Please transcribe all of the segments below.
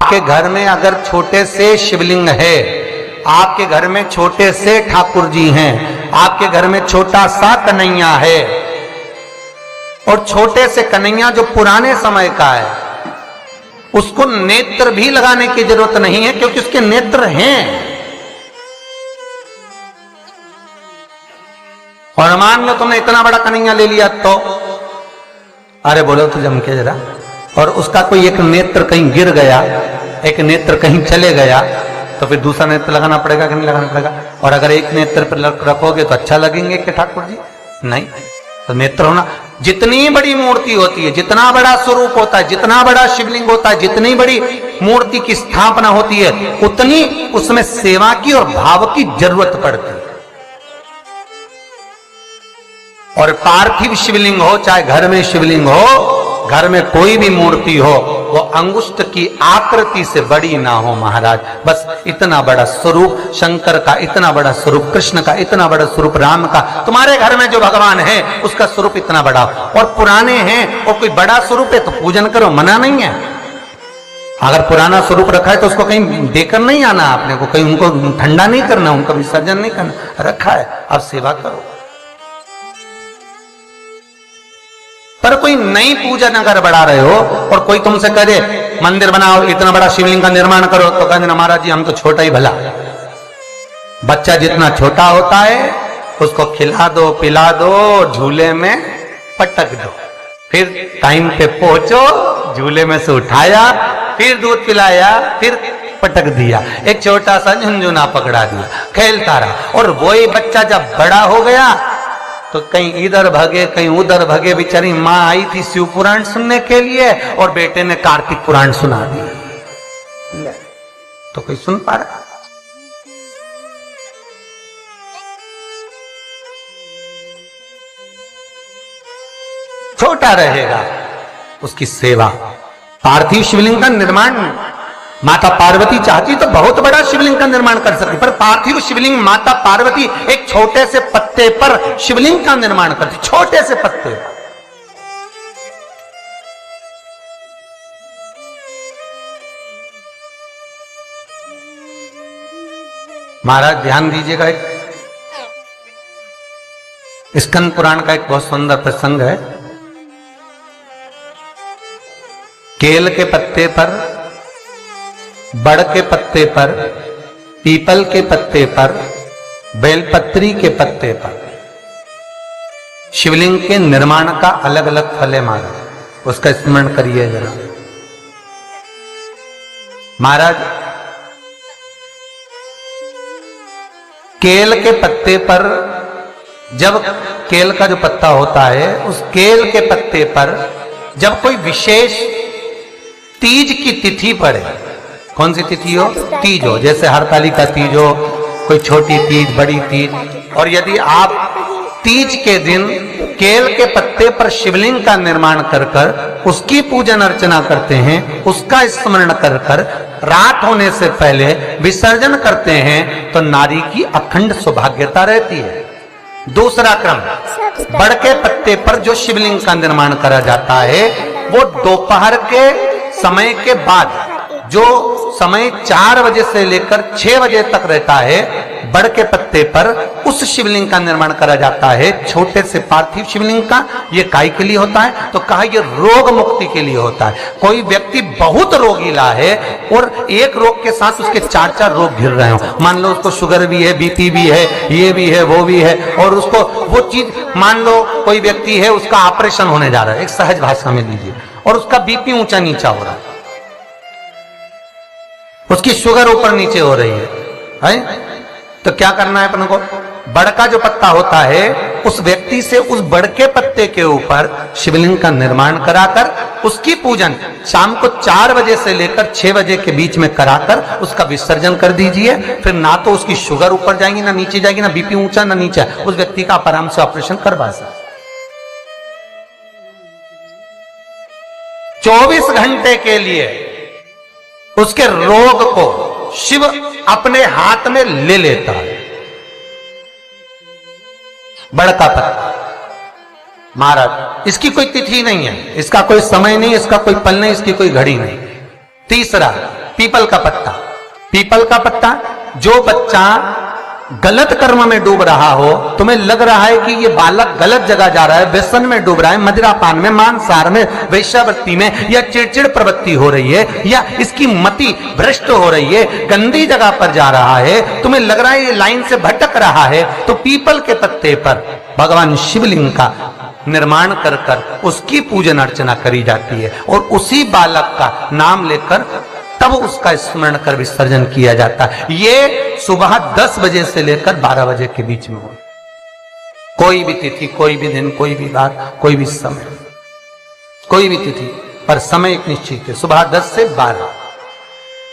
आपके घर में अगर छोटे से शिवलिंग है, आपके घर में छोटे से ठाकुर जी हैं, आपके घर में छोटा सा कन्हैया है, और छोटे से कन्हैया जो पुराने समय का है, उसको नेत्र भी लगाने की जरूरत नहीं है क्योंकि उसके नेत्र हैं। और मान लो तुमने इतना बड़ा कन्हैया ले लिया तो, अरे बोलो तो जम के जरा, और उसका कोई एक नेत्र कहीं गिर गया, एक नेत्र कहीं चले गया, तो फिर दूसरा नेत्र लगाना पड़ेगा कि नहीं लगाना पड़ेगा? और अगर एक नेत्र पर रखोगे तो अच्छा लगेंगे कि ठाकुर जी? नहीं, तो नेत्र होना। जितनी बड़ी मूर्ति होती है, जितना बड़ा स्वरूप होता है, जितना बड़ा शिवलिंग होता है, जितनी बड़ी मूर्ति की स्थापना होती है, उतनी उसमें सेवा की और भाव की जरूरत पड़ती है। और पार्थिव शिवलिंग हो, चाहे घर में शिवलिंग हो, घर में कोई भी मूर्ति हो, वो अंगुष्ठ की आकृति से बड़ी ना हो महाराज। बस इतना बड़ा स्वरूप शंकर का, इतना बड़ा स्वरूप कृष्ण का, इतना बड़ा स्वरूप राम का, तुम्हारे घर में जो भगवान है उसका स्वरूप इतना बड़ा। और पुराने हैं और कोई बड़ा स्वरूप है तो पूजन करो, मना नहीं है। अगर पुराना स्वरूप रखा है तो उसको कहीं देकर नहीं आना आपने को, कहीं उनको ठंडा नहीं करना, उनका विसर्जन नहीं करना, रखा है आप सेवा करो। पर कोई नई पूजन अगर बढ़ा रहे हो और कोई तुमसे करे मंदिर बनाओ, इतना बड़ा शिवलिंग का निर्माण करो, तो कहते महाराज जी हम तो छोटा ही भला। बच्चा जितना छोटा होता है उसको खिला दो, पिला दो, झूले में पटक दो, फिर टाइम पे पहुंचो, झूले में से उठाया, फिर दूध पिलाया, फिर पटक दिया, एक छोटा सा झुनझुना पकड़ा दिया, खेलता रहा। और वही बच्चा जब बड़ा हो गया तो कहीं इधर भगे कहीं उधर भगे, बेचारी माँ आई थी शिव पुराण सुनने के लिए और बेटे ने कार्तिक पुराण सुना दिया, तो कोई सुन पा रहा? छोटा रहेगा उसकी सेवा। पार्थिव शिवलिंग का निर्माण माता पार्वती चाहती तो बहुत बड़ा शिवलिंग का निर्माण कर सकती, पर पार्थिव शिवलिंग माता पार्वती एक छोटे से पत्ते पर शिवलिंग का निर्माण करती, छोटे से पत्ते पर। महाराज ध्यान दीजिएगा, एक स्कंद पुराण का एक बहुत सुंदर प्रसंग है। केल के पत्ते पर, बड़ के पत्ते पर, पीपल के पत्ते पर, बेलपत्री के पत्ते पर शिवलिंग के निर्माण का अलग अलग फल है महाराज, उसका स्मरण करिए जरा। महाराज केल के पत्ते पर, जब केल का जो पत्ता होता है उस केल के पत्ते पर जब कोई विशेष तीज की तिथि पड़े, कौन सी तिथि हो? तीज हो, जैसे हरतालिका तीज हो, कोई छोटी तीज, बड़ी तीज, और यदि आप तीज के दिन केल के पत्ते पर शिवलिंग का निर्माण कर कर उसकी पूजन अर्चना करते हैं, उसका स्मरण कर कर रात होने से पहले विसर्जन करते हैं, तो नारी की अखंड सौभाग्यता रहती है। दूसरा क्रम, बड़ के पत्ते पर जो शिवलिंग का निर्माण करा जाता है वो दोपहर के समय के बाद, जो समय 4 बजे से लेकर 6 बजे तक रहता है, बड़ के पत्ते पर उस शिवलिंग का निर्माण करा जाता है, छोटे से पार्थिव शिवलिंग का। ये काय के लिए होता है? तो कहा ये रोग मुक्ति के लिए होता है। कोई व्यक्ति बहुत रोगीला है और एक रोग के साथ उसके 4-4 रोग घिर रहे हो, मान लो उसको शुगर भी है, बीपी भी है, ये भी है, वो भी है, और उसको वो चीज, मान लो कोई व्यक्ति है उसका ऑपरेशन होने जा रहा है, एक सहज भाषा में लीजिए, और उसका बीपी ऊंचा नीचा हो रहा है, उसकी शुगर ऊपर नीचे हो रही है, तो क्या करना है अपन को? बड़ का जो पत्ता होता है उस व्यक्ति से उस बड़ के पत्ते के ऊपर शिवलिंग का निर्माण कराकर उसकी पूजन शाम को 4 बजे से लेकर 6 बजे के बीच में कराकर उसका विसर्जन कर दीजिए। फिर ना तो उसकी शुगर ऊपर जाएगी ना नीचे जाएगी, ना बीपी ऊंचा ना नीचा, उस व्यक्ति का आप आराम से ऑपरेशन करवा सकते। 24 घंटे के लिए उसके रोग को शिव अपने हाथ में ले लेता है। बड़का पत्ता महाराज, इसकी कोई तिथि नहीं है, इसका कोई समय नहीं, इसका कोई पल नहीं, इसकी कोई घड़ी नहीं, तीसरा, पीपल का पत्ता। पीपल का पत्ता, जो बच्चा गलत कर्म में डूब रहा हो, तुम्हें लग रहा है कि ये बालक गलत जगह जा रहा है, व्यसन में डूब रहा है, मदिरापान में, मांसाहार में, वेश्यावृत्ति में, या चिड़चिड़ प्रवृत्ति हो रही है, या इसकी मति भ्रष्ट हो रही है, गंदी जगह पर जा रहा है, तुम्हें लग रहा है ये लाइन से भटक रहा है, तो पीपल के पत्ते पर भगवान शिवलिंग का निर्माण कर कर उसकी पूजन अर्चना करी जाती है, और उसी बालक का नाम लेकर तब उसका स्मरण कर विसर्जन किया जाता है। ये सुबह 10 बजे से लेकर 12 बजे के बीच में हो। कोई भी तिथि, कोई भी दिन, कोई भी बात, कोई भी समय, कोई भी तिथि पर समय एक निश्चित है, सुबह 10 से 12।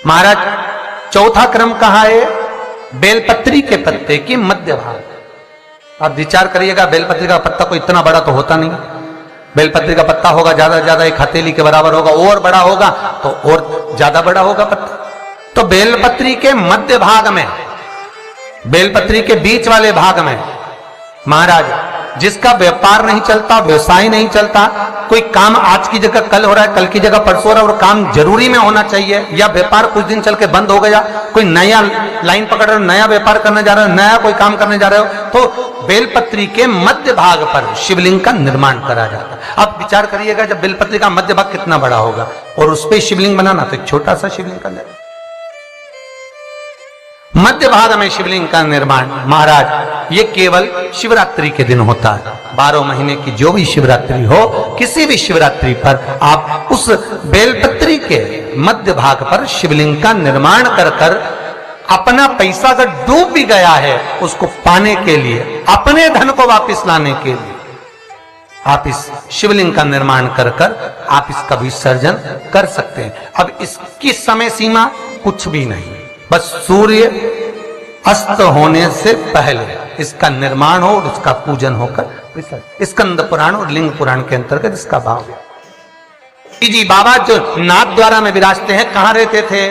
महाराज चौथा क्रम कहा है, बेलपत्री के पत्ते की मध्य भाग। आप विचार करिएगा, बेलपत्री का पत्ता कोई इतना बड़ा तो होता नहीं, बेलपत्री का पत्ता होगा ज्यादा से ज्यादा एक हथेली के बराबर होगा, और बड़ा होगा तो और ज्यादा बड़ा होगा पत्ता। तो बेलपत्री के मध्य भाग में, बेलपत्री के बीच वाले भाग में महाराज, जिसका व्यापार नहीं चलता, व्यवसाय नहीं चलता, कोई काम आज की जगह कल हो रहा है, कल की जगह परसों हो रहा है, और काम जरूरी में होना चाहिए, या व्यापार कुछ दिन चल के बंद हो गया, कोई नया लाइन पकड़ रहे हो, नया व्यापार करने जा रहे हो, नया कोई काम करने जा रहे हो, तो बेलपत्री के मध्य भाग पर शिवलिंग का निर्माण करा जाता है। अब विचार करिएगा, जब बेलपत्री का मध्य भाग कितना बड़ा होगा, और उस पर शिवलिंग बनाना, तो एक छोटा सा शिवलिंग का निर्माण। मध्य भाग में शिवलिंग का निर्माण महाराज, ये केवल शिवरात्रि के दिन होता है। 12 महीने की जो भी शिवरात्रि हो, किसी भी शिवरात्रि पर आप उस बेलपत्री के मध्य भाग पर शिवलिंग का निर्माण कर कर अपना पैसा अगर डूब भी गया है, उसको पाने के लिए, अपने धन को वापस लाने के लिए आप इस शिवलिंग का निर्माण कर कर आप इसका विसर्जन कर सकते हैं। अब इसकी समय सीमा कुछ भी नहीं, बस सूर्य अस्त होने से पहले इसका निर्माण हो और इसका पूजन होकर स्कंद पुराण और लिंग पुराण के अंतर्गत इसका भाव है। जी बाबा जो नाथ द्वारा में विराजते हैं, कहां रहते थे?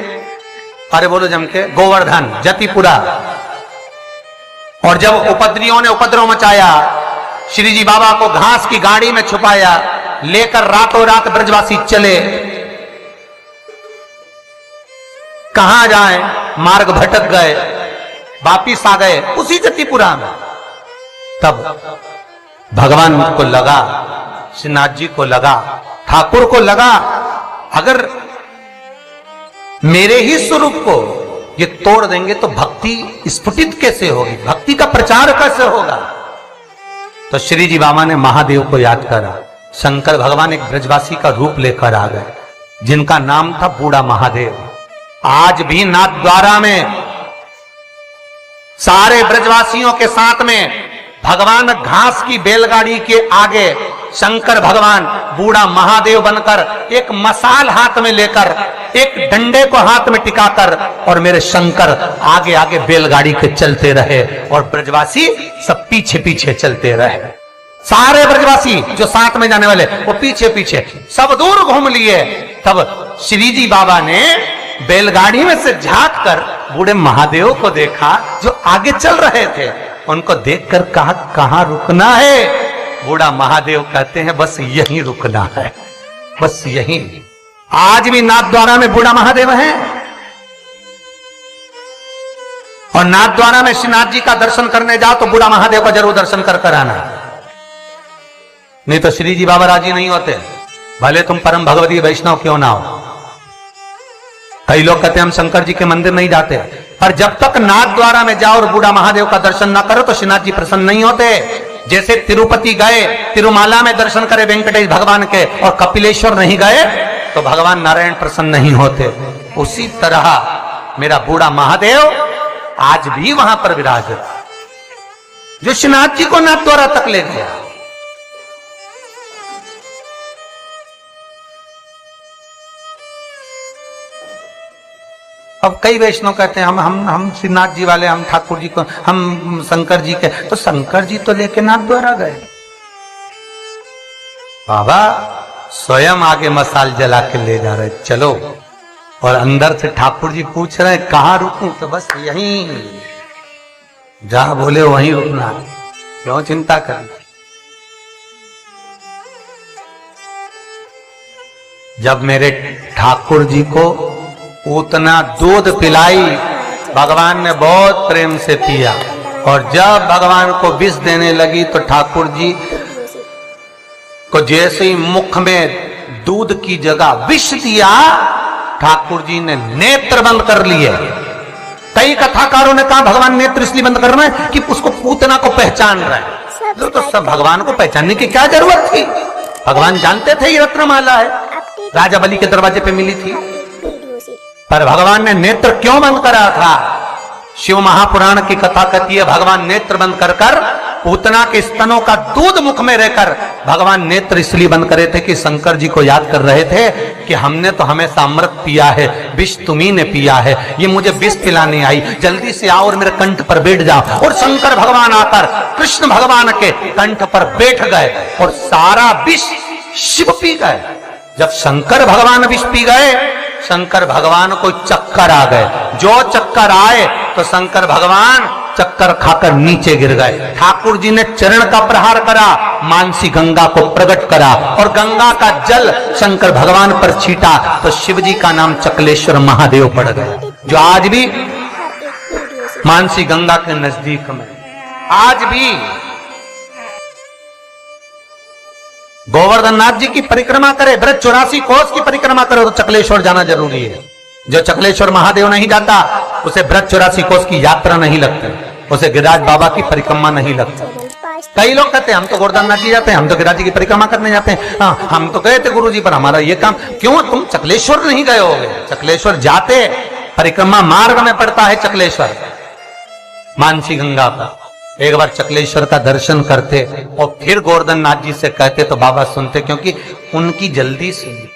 अरे बोलो जम के, गोवर्धन, जतिपुरा। और जब उपद्रवियों ने उपद्रव मचाया, श्री जी बाबा को घास की गाड़ी में छुपाया, लेकर रातों रात ब्रजवासी चले। कहां जाएं, मार्ग भटक गए, वापिस आ गए उसी जतिपुरा में। तब भगवान को लगा, श्रीनाथ जी को लगा, ठाकुर को लगा, अगर मेरे ही स्वरूप को ये तोड़ देंगे तो भक्ति स्फुटित कैसे होगी, भक्ति का प्रचार कैसे होगा? तो श्री जी बाबा ने महादेव को याद करा। शंकर भगवान एक ब्रजवासी का रूप लेकर आ गए, जिनका नाम था बूढ़ा महादेव। आज भी नाथ द्वारा में सारे ब्रजवासियों के साथ में भगवान घास की बैलगाड़ी के आगे शंकर भगवान बूढ़ा महादेव बनकर एक मसाल हाथ में लेकर, एक डंडे को हाथ में टिकाकर, और मेरे शंकर आगे आगे बैलगाड़ी के चलते रहे और ब्रजवासी सब पीछे पीछे चलते रहे। सारे ब्रजवासी जो साथ में जाने वाले वो पीछे पीछे सब दूर घूम लिए। तब श्री जी बाबा ने बैलगाड़ी में से झांक कर बूढ़े महादेव को देखा जो आगे चल रहे थे। उनको देखकर कहा, कहां रुकना है? बूढ़ा महादेव कहते हैं, बस यहीं रुकना है, बस यहीं। आज भी नाथ द्वारा में बूढ़ा महादेव है, और नाथ द्वारा में श्रीनाथ जी का दर्शन करने जाओ तो बूढ़ा महादेव का जरूर दर्शन कर कर आना, नहीं तो श्री जी बाबा राजी नहीं होते, भले तुम परम भगवती वैष्णव क्यों ना हो। कई लोग कहते हैं हम शंकर जी के मंदिर नहीं जाते, पर जब तक नाथ द्वारा में जाओ और बूढ़ा महादेव का दर्शन ना करो तो श्रीनाथ जी प्रसन्न नहीं होते। जैसे तिरुपति गए, तिरुमाला में दर्शन करे वेंकटेश भगवान के, और कपिलेश्वर नहीं गए तो भगवान नारायण प्रसन्न नहीं होते। उसी तरह मेरा बूढ़ा महादेव आज भी वहां पर विराज, जो श्रीनाथ जी को नाथ द्वारा तक ले गया। अब कई वैष्णव कहते हैं हम श्रीनाथ जी वाले, हम ठाकुर जी को, हम शंकर जी के, तो शंकर जी तो लेके नाथ द्वारा गए। बाबा स्वयं आगे मसाल जला के ले जा रहे, चलो। और अंदर से ठाकुर जी पूछ रहे हैं कहां रुकूं, तो बस यहीं, जहां बोले वहीं रुकना, क्यों चिंता करनी। जब मेरे ठाकुर जी को उतना दूध पिलाई, भगवान ने बहुत प्रेम से पिया। और जब भगवान को विष देने लगी तो ठाकुर जी को जैसे ही मुख में दूध की जगह विष दिया, ठाकुर जी ने नेत्र बंद कर लिए। कई कथाकारों ने कहा भगवान नेत्र इसलिए बंद कर रहे हैं कि उसको पूतना को पहचान रहे हैं। तो सब भगवान को पहचानने की क्या जरूरत थी? भगवान जानते थे ये रत्नमाला है, राजा बलि के दरवाजे पे मिली थी। पर भगवान ने नेत्र क्यों बंद करा था? शिव महापुराण की कथा कहती है भगवान नेत्र बंद कर कर पूतना के स्तनों का दूध मुख में रहकर भगवान नेत्र इसलिए बंद करे थे कि शंकर जी को याद कर रहे थे कि हमने तो हमेशा अमृत पिया है, विष तुम्ही ने पिया है, ये मुझे विष पिलाने आई, जल्दी से आओ और मेरे कंठ पर बैठ जाओ। और शंकर भगवान आकर कृष्ण भगवान के कंठ पर बैठ गए और सारा विष शिव पी गए। जब शंकर भगवान विष पी गए, शंकर भगवान को चक्कर आ गए। जो चक्कर आए तो शंकर भगवान चक्कर खाकर नीचे गिर गए। ठाकुर जी ने चरण का प्रहार करा, मानसी गंगा को प्रकट करा और गंगा का जल शंकर भगवान पर छीटा तो शिव जी का नाम चकलेश्वर महादेव पड़ गया, जो आज भी मानसी गंगा के नजदीक में। आज भी गोवर्धन नाथ जी की परिक्रमा करे, ब्रज 84 कोस की परिक्रमा करे तो चकलेश्वर जाना जरूरी है। जो चकलेश्वर महादेव नहीं जाता उसे ब्रज 84 कोस की यात्रा नहीं लगती, उसे गिरिराज बाबा की परिक्रमा नहीं लगती। कई लोग कहते हैं हम तो गोवर्धन नाथ जी जाते हैं, हम तो गिरिराज जी की परिक्रमा करने जाते हैं। हाँ, हम तो गए थे गुरु जी पर हमारा ये काम। क्यों तुम चकलेश्वर नहीं गए होगे? चकलेश्वर जाते, परिक्रमा मार्ग में पड़ता है चकलेश्वर मानसी गंगा का। एक बार चकलेश्वर का दर्शन करते और फिर गोवर्धन नाथ जी से कहते तो बाबा सुनते, क्योंकि उनकी जल्दी सुनी।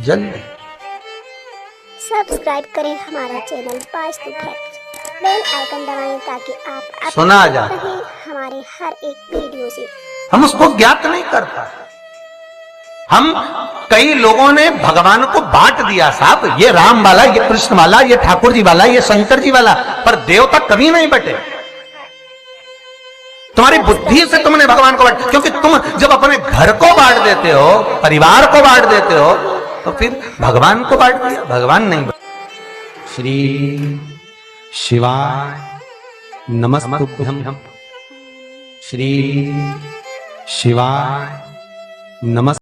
जल्दी सब्सक्राइब करें हमारा channel Vastu facts, bell icon दबाएं ताकि आप सुना जा हमारे हर एक वीडियो से। हम उसको ज्ञात नहीं कर पाते। हम कई लोगों ने भगवान को बांट दिया, साहब ये राम वाला, ये कृष्ण वाला, ये ठाकुर जी वाला, ये शंकर जी वाला, पर देवता कभी नहीं बटे। तुम्हारी बुद्धि से तुमने भगवान को बांट, क्योंकि तुम जब अपने घर को बांट देते हो, परिवार को बांट देते हो, तो फिर भगवान को बांट दिया, भगवान नहीं। श्री शिवाय नमस्तुभ्यं, श्री शिवाय नमः।